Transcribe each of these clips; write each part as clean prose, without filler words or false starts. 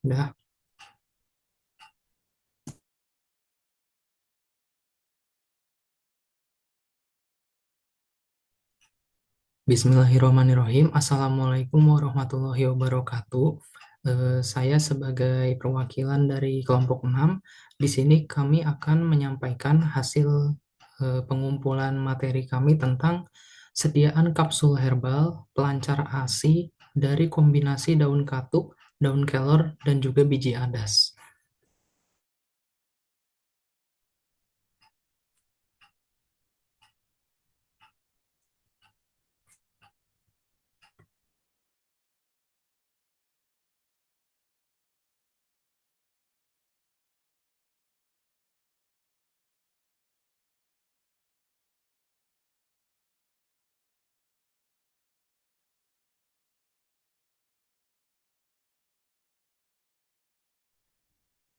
Udah. Bismillahirrahmanirrahim. Assalamualaikum warahmatullahi wabarakatuh. Saya sebagai perwakilan dari kelompok 6, di sini kami akan menyampaikan hasil pengumpulan materi kami tentang sediaan kapsul herbal pelancar ASI dari kombinasi daun katuk, daun kelor, dan juga biji adas.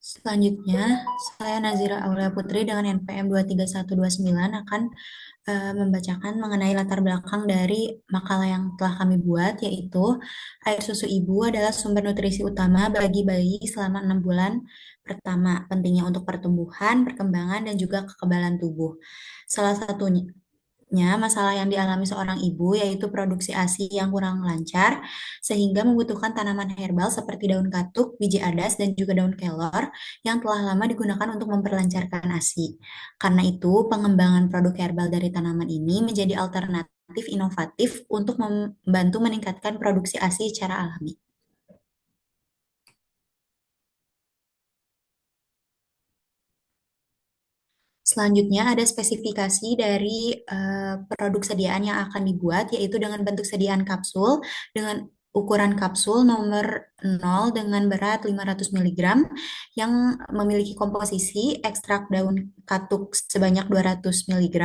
Selanjutnya, saya Nazira Aulia Putri dengan NPM 23129 akan membacakan mengenai latar belakang dari makalah yang telah kami buat, yaitu air susu ibu adalah sumber nutrisi utama bagi bayi selama 6 bulan pertama, pentingnya untuk pertumbuhan, perkembangan, dan juga kekebalan tubuh. Salah satunya masalah yang dialami seorang ibu yaitu produksi ASI yang kurang lancar sehingga membutuhkan tanaman herbal seperti daun katuk, biji adas, dan juga daun kelor yang telah lama digunakan untuk memperlancarkan ASI. Karena itu, pengembangan produk herbal dari tanaman ini menjadi alternatif inovatif untuk membantu meningkatkan produksi ASI secara alami. Selanjutnya ada spesifikasi dari produk sediaan yang akan dibuat, yaitu dengan bentuk sediaan kapsul, dengan ukuran kapsul nomor 0 dengan berat 500 mg, yang memiliki komposisi ekstrak daun katuk sebanyak 200 mg,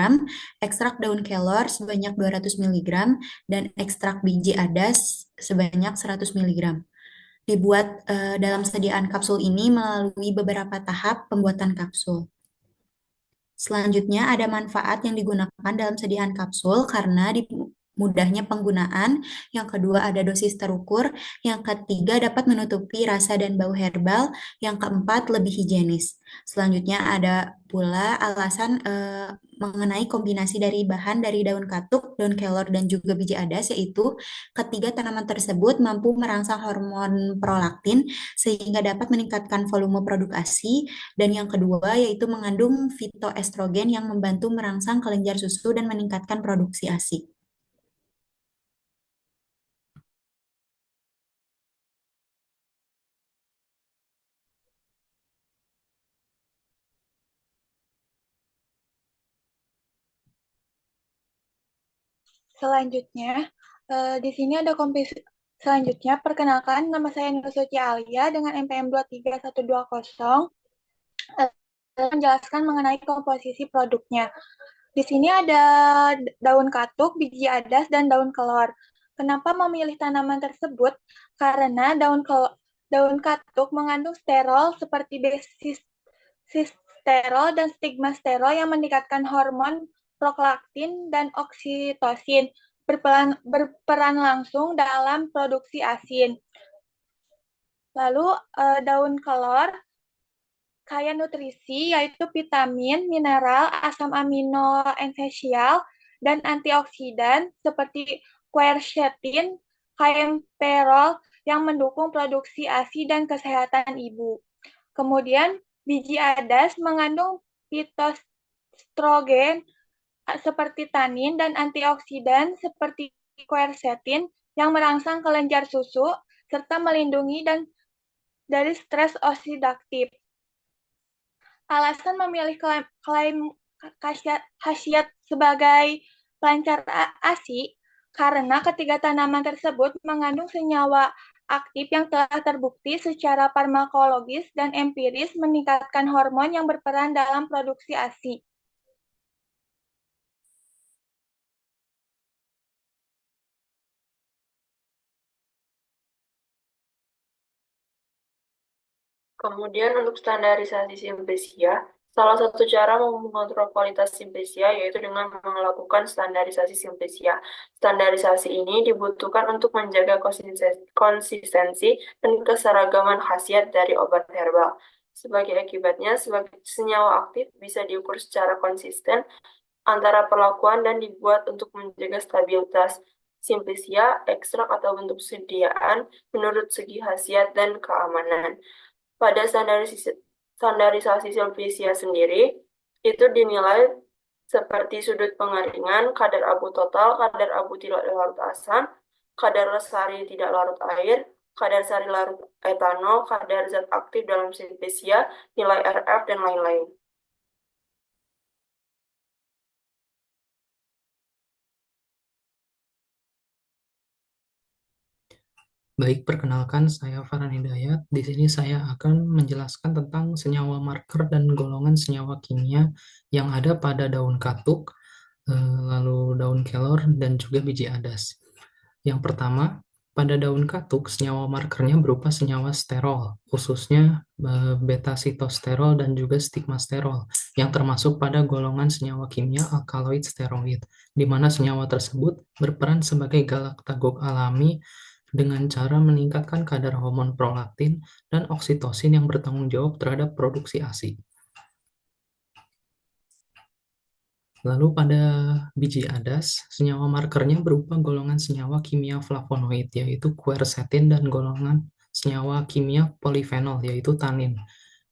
ekstrak daun kelor sebanyak 200 mg, dan ekstrak biji adas sebanyak 100 mg. Dibuat dalam sediaan kapsul ini melalui beberapa tahap pembuatan kapsul. Selanjutnya ada manfaat yang digunakan dalam sediaan kapsul karena di mudahnya penggunaan. Yang kedua ada dosis terukur. Yang ketiga dapat menutupi rasa dan bau herbal. Yang keempat lebih higienis. Selanjutnya ada pula alasan mengenai kombinasi dari bahan dari daun katuk, daun kelor, dan juga biji adas, yaitu ketiga tanaman tersebut mampu merangsang hormon prolaktin sehingga dapat meningkatkan volume produk ASI, dan yang kedua yaitu mengandung fitoestrogen yang membantu merangsang kelenjar susu dan meningkatkan produksi ASI. Selanjutnya, di sini ada kompetisi. Selanjutnya, perkenalkan nama saya Nusuci Alia dengan NPM 23120. Menjelaskan mengenai komposisi produknya. Di sini ada daun katuk, biji adas, dan daun kelor. Kenapa memilih tanaman tersebut? Karena daun katuk mengandung sterol seperti basis sterol dan stigma sterol yang meningkatkan hormon prolaktin dan oksitosin, berperan langsung dalam produksi asin. Lalu daun kelor kaya nutrisi yaitu vitamin, mineral, asam amino esensial, dan antioksidan seperti quercetin, kaempferol yang mendukung produksi ASI dan kesehatan ibu. Kemudian biji adas mengandung fitostrogen seperti tanin dan antioksidan seperti quercetin yang merangsang kelenjar susu serta melindungi dan dari stres oksidatif. Alasan memilih klaim khasiat sebagai pelancar ASI karena ketiga tanaman tersebut mengandung senyawa aktif yang telah terbukti secara farmakologis dan empiris meningkatkan hormon yang berperan dalam produksi ASI. Kemudian untuk standarisasi sintesia, Salah satu cara mengontrol kualitas Simplicia yaitu dengan melakukan standarisasi Simplicia. Standarisasi ini dibutuhkan untuk menjaga konsistensi dan keseragaman khasiat dari obat herbal. Sebagai akibatnya, senyawa aktif bisa diukur secara konsisten antara perlakuan dan dibuat untuk menjaga stabilitas Simplicia, ekstrak atau bentuk sediaan menurut segi khasiat dan keamanan. Pada standarisasi Silvisia sendiri, itu dinilai seperti sudut pengeringan, kadar abu total, kadar abu tidak larut asam, kadar sari tidak larut air, kadar sari larut etanol, kadar zat aktif dalam Silvisia, nilai RF, dan lain-lain. Baik, perkenalkan saya Farhan Hidayat. Di sini saya akan menjelaskan tentang senyawa marker dan golongan senyawa kimia yang ada pada daun katuk, lalu daun kelor, dan juga biji adas. Yang pertama, pada daun katuk, senyawa markernya berupa senyawa sterol, khususnya beta-sitosterol dan juga stigmasterol, yang termasuk pada golongan senyawa kimia alkaloid steroid, di mana senyawa tersebut berperan sebagai galaktagog alami dengan cara meningkatkan kadar hormon prolaktin dan oksitosin yang bertanggung jawab terhadap produksi ASI. Lalu pada biji adas, senyawa markernya berupa golongan senyawa kimia flavonoid, yaitu quercetin, dan golongan senyawa kimia polifenol, yaitu tanin,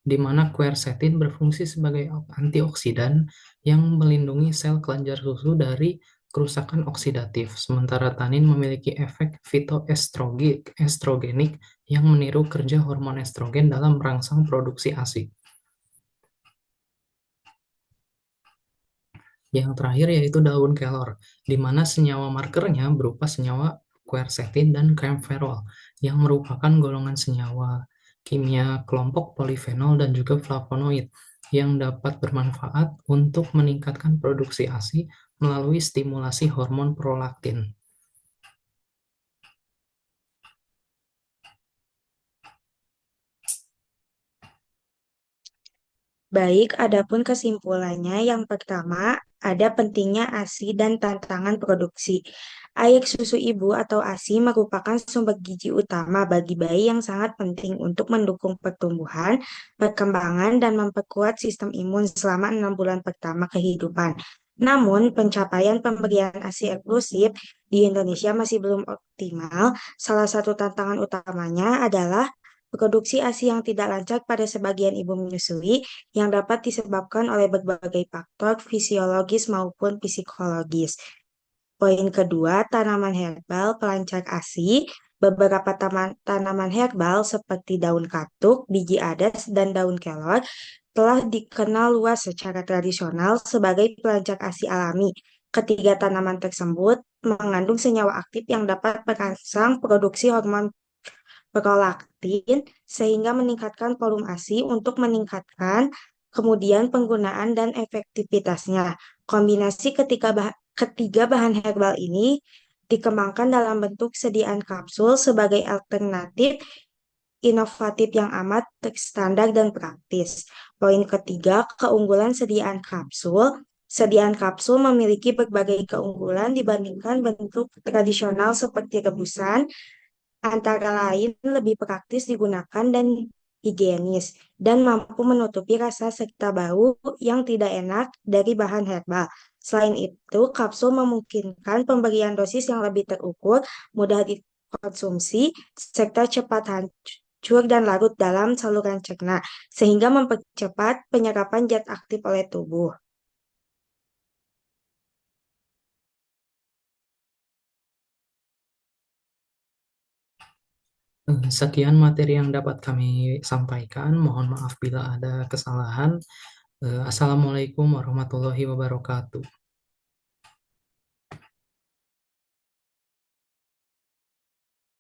di mana quercetin berfungsi sebagai antioksidan yang melindungi sel kelenjar susu dari kerusakan oksidatif, sementara tanin memiliki efek fitoestrogenik yang meniru kerja hormon estrogen dalam merangsang produksi ASI. Yang terakhir yaitu daun kelor, di mana senyawa markernya berupa senyawa quercetin dan camphorol, yang merupakan golongan senyawa kimia kelompok polifenol dan juga flavonoid, yang dapat bermanfaat untuk meningkatkan produksi ASI melalui stimulasi hormon prolaktin. Baik, adapun kesimpulannya yang pertama, ada pentingnya ASI dan tantangan produksi. Air susu ibu atau ASI merupakan sumber gizi utama bagi bayi yang sangat penting untuk mendukung pertumbuhan, perkembangan, dan memperkuat sistem imun selama 6 bulan pertama kehidupan. Namun, pencapaian pemberian ASI eksklusif di Indonesia masih belum optimal. Salah satu tantangan utamanya adalah produksi ASI yang tidak lancar pada sebagian ibu menyusui yang dapat disebabkan oleh berbagai faktor fisiologis maupun psikologis. Poin kedua, tanaman herbal pelancar ASI. Beberapa tanaman herbal seperti daun katuk, biji adas, dan daun kelor telah dikenal luas secara tradisional sebagai pelancar ASI alami. Ketiga tanaman tersebut mengandung senyawa aktif yang dapat merangsang produksi hormon prolaktin sehingga meningkatkan volume ASI untuk meningkatkan kemudian penggunaan dan efektivitasnya. Kombinasi ketiga bahan herbal ini dikembangkan dalam bentuk sediaan kapsul sebagai alternatif inovatif yang amat standar dan praktis. Poin ketiga, keunggulan sediaan kapsul. Sediaan kapsul memiliki berbagai keunggulan dibandingkan bentuk tradisional seperti rebusan, antara lain lebih praktis digunakan dan higienis, dan mampu menutupi rasa serta bau yang tidak enak dari bahan herbal. Selain itu, kapsul memungkinkan pemberian dosis yang lebih terukur, mudah dikonsumsi, serta cepat hancur dan larut dalam saluran cerna, sehingga mempercepat penyerapan zat aktif oleh tubuh. Sekian materi yang dapat kami sampaikan. Mohon maaf bila ada kesalahan. Assalamualaikum warahmatullahi wabarakatuh.